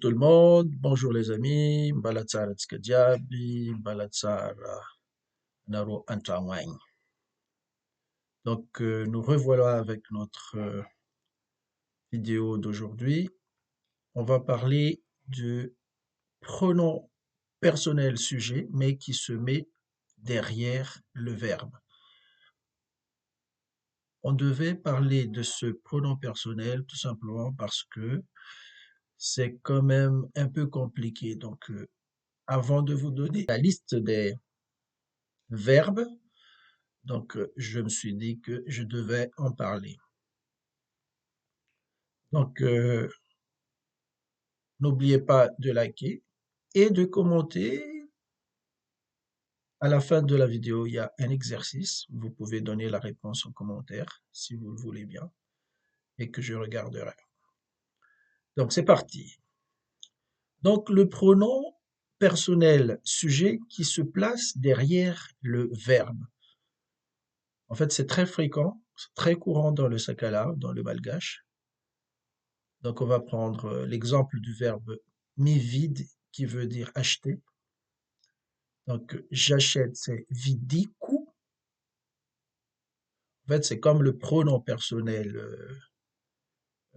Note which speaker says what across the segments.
Speaker 1: tout le monde, bonjour les amis, Mbalatsara Tskadiabi, Mbalatsara Naro Antawang. Donc, nous revoilà avec notre vidéo d'aujourd'hui. On va parler du pronom personnel sujet, mais qui se met derrière le verbe. On devait parler de ce pronom personnel tout simplement parce que c'est quand même un peu compliqué. Donc, avant de vous donner la liste des verbes, donc je me suis dit que je devais en parler. Donc, n'oubliez pas de liker et de commenter. À la fin de la vidéo, il y a un exercice. Vous pouvez donner la réponse en commentaire si vous le voulez bien et que je regarderai. Donc, c'est parti. Donc, le pronom personnel sujet qui se place derrière le verbe. En fait, c'est très fréquent, c'est très courant dans le sakala, dans le malgache. Donc, on va prendre l'exemple du verbe mi vide qui veut dire acheter. Donc, j'achète, c'est vidiku. En fait, c'est comme le pronom personnel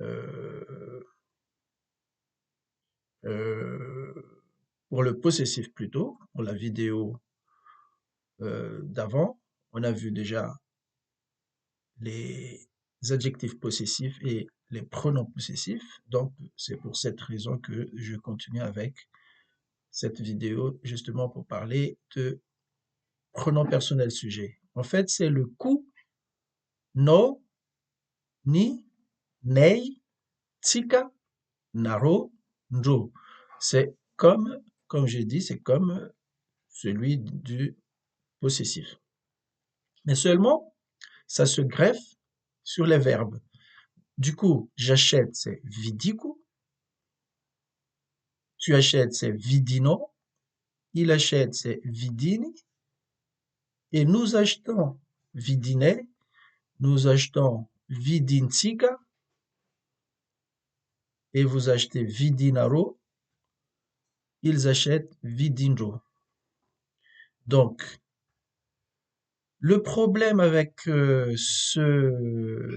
Speaker 1: euh, euh, pour le possessif plutôt. Pour la vidéo d'avant, on a vu déjà les adjectifs possessifs et les pronoms possessifs. Donc, c'est pour cette raison que je continue avec cette vidéo justement pour parler de pronom personnel sujet. En fait, c'est le ku, no, ni, nei, tika, naro, njo. C'est comme j'ai dit, c'est comme celui du possessif. Mais seulement, ça se greffe sur les verbes. Du coup, j'achète, c'est vidiku. Tu achètes, c'est vidino. Il achète, c'est vidini. Et nous achetons vidine. Nous achetons vidintika. Et vous achetez vidinaro. Ils achètent vidinro. Donc, le problème avec ce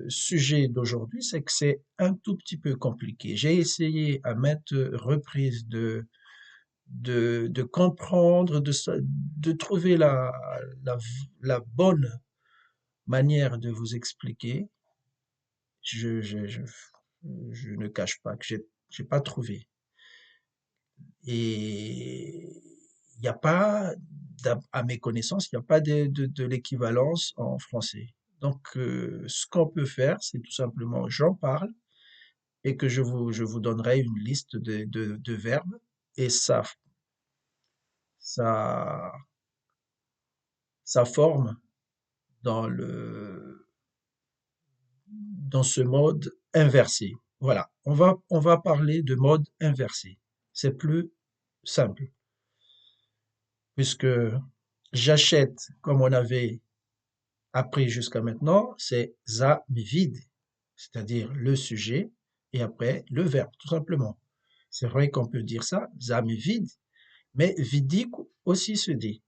Speaker 1: sujet d'aujourd'hui, c'est que c'est un tout petit peu compliqué. J'ai essayé à maintes reprises de comprendre, de trouver la, la bonne manière de vous expliquer. Je, je, je, je ne cache pas que j'ai pas trouvé. Et il n'y a pas, à mes connaissances, il n'y a pas de l'équivalence en français. Donc, ce qu'on peut faire, c'est tout simplement, j'en parle et que je vous donnerai une liste de verbes et ça, ça forme dans dans ce mode inversé. Voilà. On va parler de mode inversé. C'est plus simple puisque j'achète comme on avait appris jusqu'à maintenant, c'est za mais vide, c'est-à-dire le sujet et après le verbe, tout simplement. C'est vrai qu'on peut dire ça, za mais vide, mais vidique aussi se dit.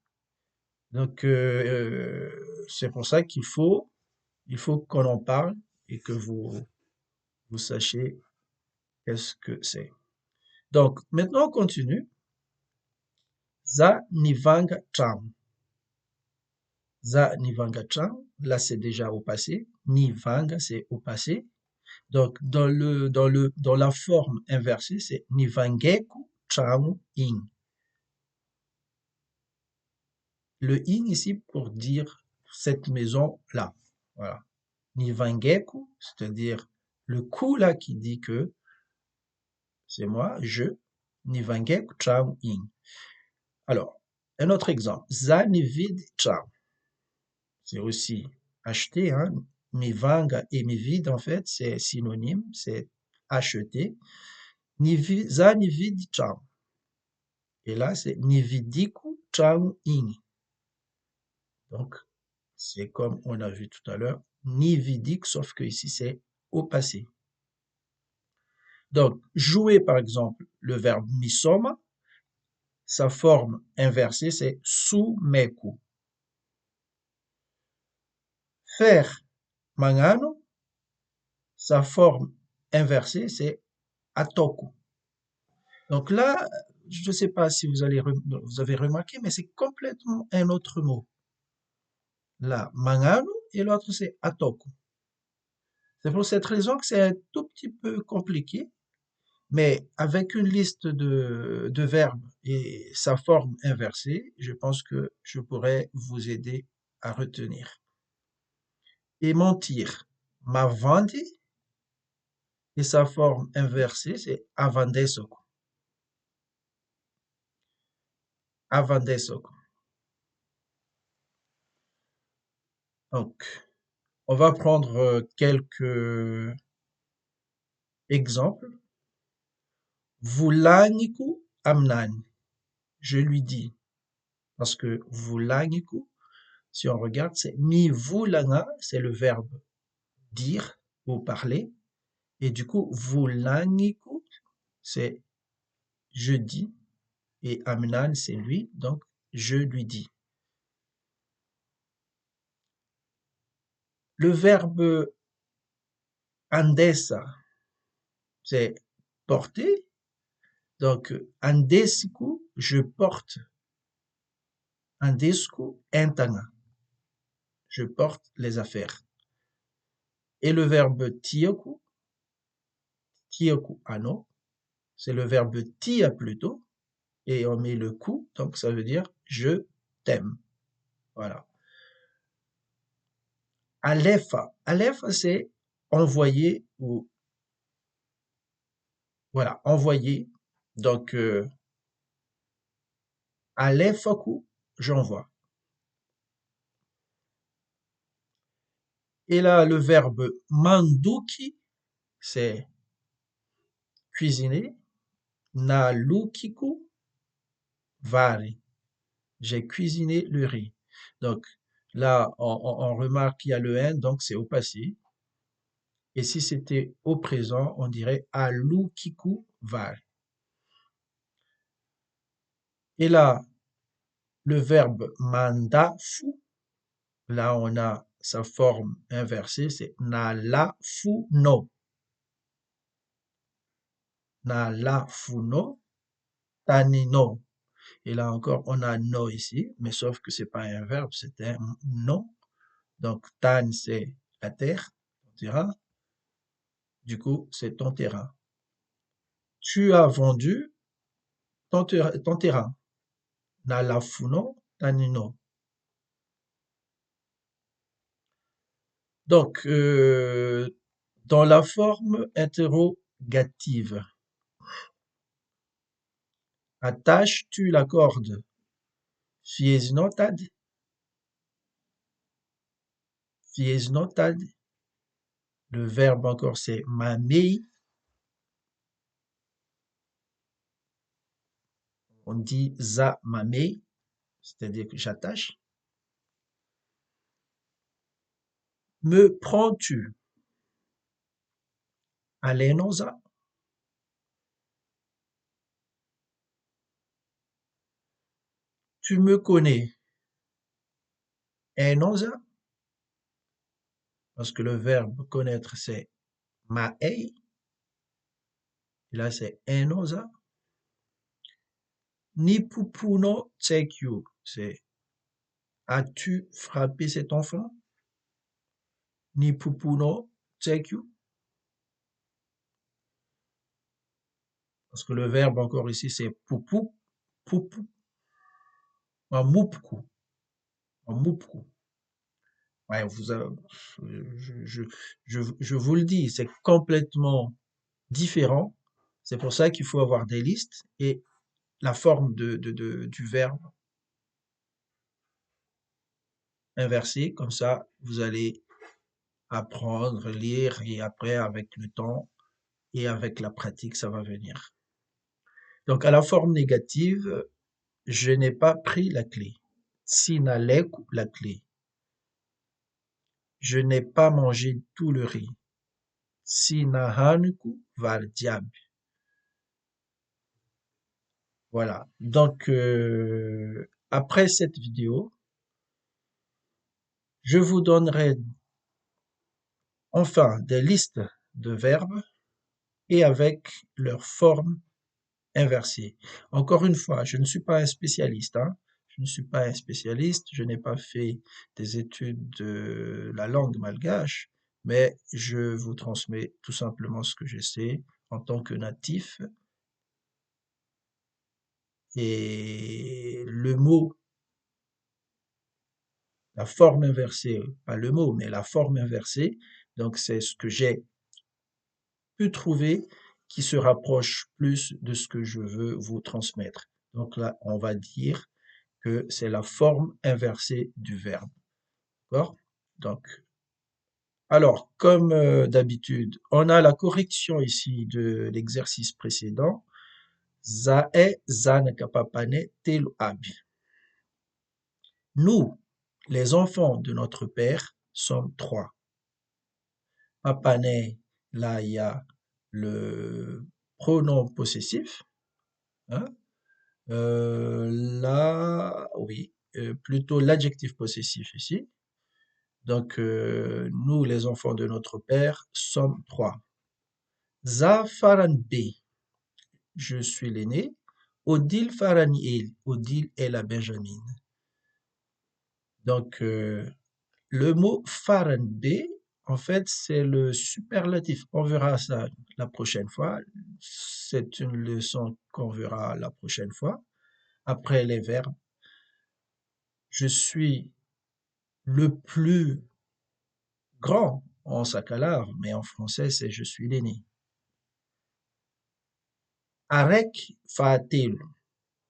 Speaker 1: Donc c'est pour ça il faut qu'on en parle et que vous sachiez qu'est-ce que c'est. Donc maintenant on continue. Za nivanga tram. Za nivanga tram, là c'est déjà au passé. Nivanga c'est au passé. Donc, dans la forme inversée, c'est Nivangeku Tramu In. Le In ici pour dire cette maison-là. Voilà. Nivangeku, c'est-à-dire le coup là qui dit que c'est moi, je. Nivangeku Tramu In. Alors, un autre exemple. Zanivid Tram. C'est aussi acheter, hein. Mivanga et mivid, en fait, c'est synonyme, c'est acheter. Zanivid Tram. Et là, c'est Nividiku Chang In. Donc, c'est comme on a vu tout à l'heure, Nividik, sauf que ici, c'est au passé. Donc, jouer, par exemple, le verbe misoma, sa forme inversée, c'est sumeku. Faire mangano, sa forme inversée, c'est atoku. Donc là, je ne sais pas si vous avez remarqué, mais c'est complètement un autre mot. Là, mangano et l'autre c'est atoku. C'est pour cette raison que c'est un tout petit peu compliqué, mais avec une liste de verbes et sa forme inversée, je pense que je pourrais vous aider à retenir. Et mentir, mavandi, et sa forme inversée, c'est avandesoku. Avandesoku. Donc, on va prendre quelques exemples. Vulangiku amnani. Je lui dis. Parce que vulangiku, si on regarde, c'est mi vulanga, c'est le verbe dire ou parler. Et du coup, vulangiku, c'est je dis. Et amnan, c'est lui. Donc, je lui dis. Le verbe andesa, c'est porter. Donc, andesiku, je porte. Andesku, entanga. Je porte les affaires. Et le verbe tioku, tioku ano, c'est le verbe tia plutôt, et on met le ku, donc ça veut dire je t'aime. Voilà. Alefa, alefa c'est envoyer ou voilà, envoyer. Donc alefaku, j'envoie. Et là, le verbe manduki, c'est cuisiner. Nalukiku, vari. J'ai cuisiné le riz. Donc là, on remarque qu'il y a le N, donc c'est au passé. Et si c'était au présent, on dirait alukiku vari. Et là, le verbe mandafu, là on a sa forme inversée, c'est nalafuno. Nalafuno, tanino. Et là encore, on a no ici, mais sauf que c'est pas un verbe, c'est un nom. Donc, tan, c'est la terre, ton terrain. Du coup, c'est ton terrain. Tu as vendu ton terrain. Nalafuno, tanino. Donc, dans la forme interrogative, attaches-tu la corde? Fiez notad? Fiez notad? Le verbe encore, c'est mamei. On dit za mamei, c'est-à-dire que j'attache. Me prends-tu? Alenosa? Tu me connais? Enosa? Parce que le verbe connaître, c'est maei. Et là, c'est enosa. Nipupuno tsekyu, c'est as-tu frappé cet enfant? Nipupuno tsekyu. Parce que le verbe encore ici, c'est poupou, poupou, en moupku, en moupku. Ouais, je vous le dis, c'est complètement différent. C'est pour ça qu'il faut avoir des listes et la forme du verbe inversé. Comme ça, vous allez apprendre, lire et après, avec le temps et avec la pratique, ça va venir. Donc, à la forme négative, je n'ai pas pris la clé. Sinaleku, la clé. Je n'ai pas mangé tout le riz. Sinahanuku var diable. Voilà. Donc, après cette vidéo, je vous donnerai enfin des listes de verbes et avec leur forme inversée. Encore une fois, je ne suis pas un spécialiste, hein. Je ne suis pas un spécialiste, je n'ai pas fait des études de la langue malgache, mais je vous transmets tout simplement ce que je sais en tant que natif. Et le mot, la forme inversée, pas le mot, mais la forme inversée, donc c'est ce que j'ai pu trouver qui se rapproche plus de ce que je veux vous transmettre. Donc là, on va dire que c'est la forme inversée du verbe. D'accord? Donc, alors, comme d'habitude, on a la correction ici de l'exercice précédent. Zae, zan, kapapane, telu, abi. Nous, les enfants de notre père, sommes trois. Papane, là, il y a le pronom possessif, hein. Là, oui, plutôt l'adjectif possessif ici. Donc, nous, les enfants de notre père, sommes trois. Za faran B, je suis l'aîné. Odile farani Odile est la Benjamine. Donc, le mot faran B, en fait, c'est le superlatif. On verra ça la prochaine fois. C'est une leçon qu'on verra la prochaine fois. Après les verbes, je suis le plus grand en sakalar, mais en français, c'est je suis l'aîné. Arek Faatel,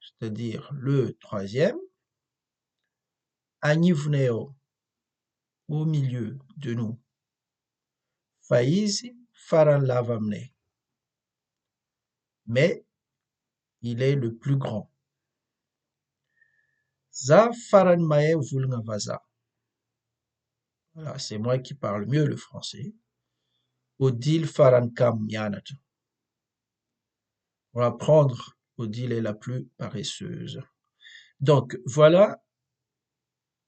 Speaker 1: c'est-à-dire le troisième. Anivneo, au milieu de nous. Faizi Faran Lavamne, mais il est le plus grand. Za Faran Mae Vulngavaza. Voilà, c'est moi qui parle mieux le français. Odile Faran Kam Yanat. On va prendre Odile est la plus paresseuse. Donc, voilà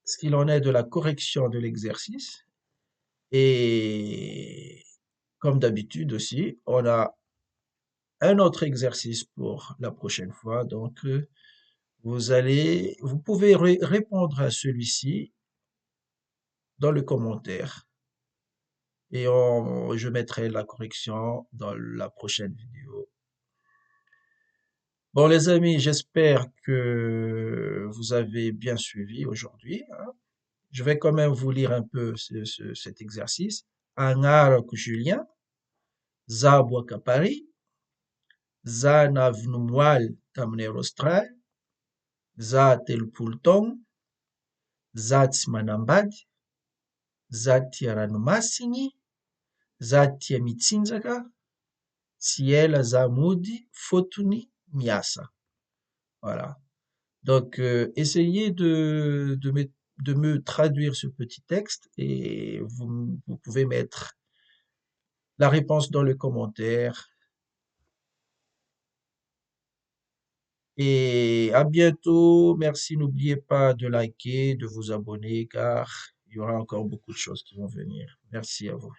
Speaker 1: ce qu'il en est de la correction de l'exercice. Et comme d'habitude aussi, on a un autre exercice pour la prochaine fois. Donc, vous pouvez répondre à celui-ci dans le commentaire et je mettrai la correction dans la prochaine vidéo. Bon, les amis, j'espère que vous avez bien suivi aujourd'hui, hein. Je vais quand même vous lire un peu cet exercice. Angar Julien, Zabwa Kapari, Zanavnumwal Tamnerostral, Zatel Pultong, Zatsmanambad, Zatia ranomasiny, Zatia mitsinjaka, tsy ela za mody fotony miasa. Voilà. Donc, essayez de me traduire ce petit texte et vous pouvez mettre la réponse dans le commentaire. Et à bientôt. Merci. N'oubliez pas de liker, de vous abonner car il y aura encore beaucoup de choses qui vont venir. Merci à vous.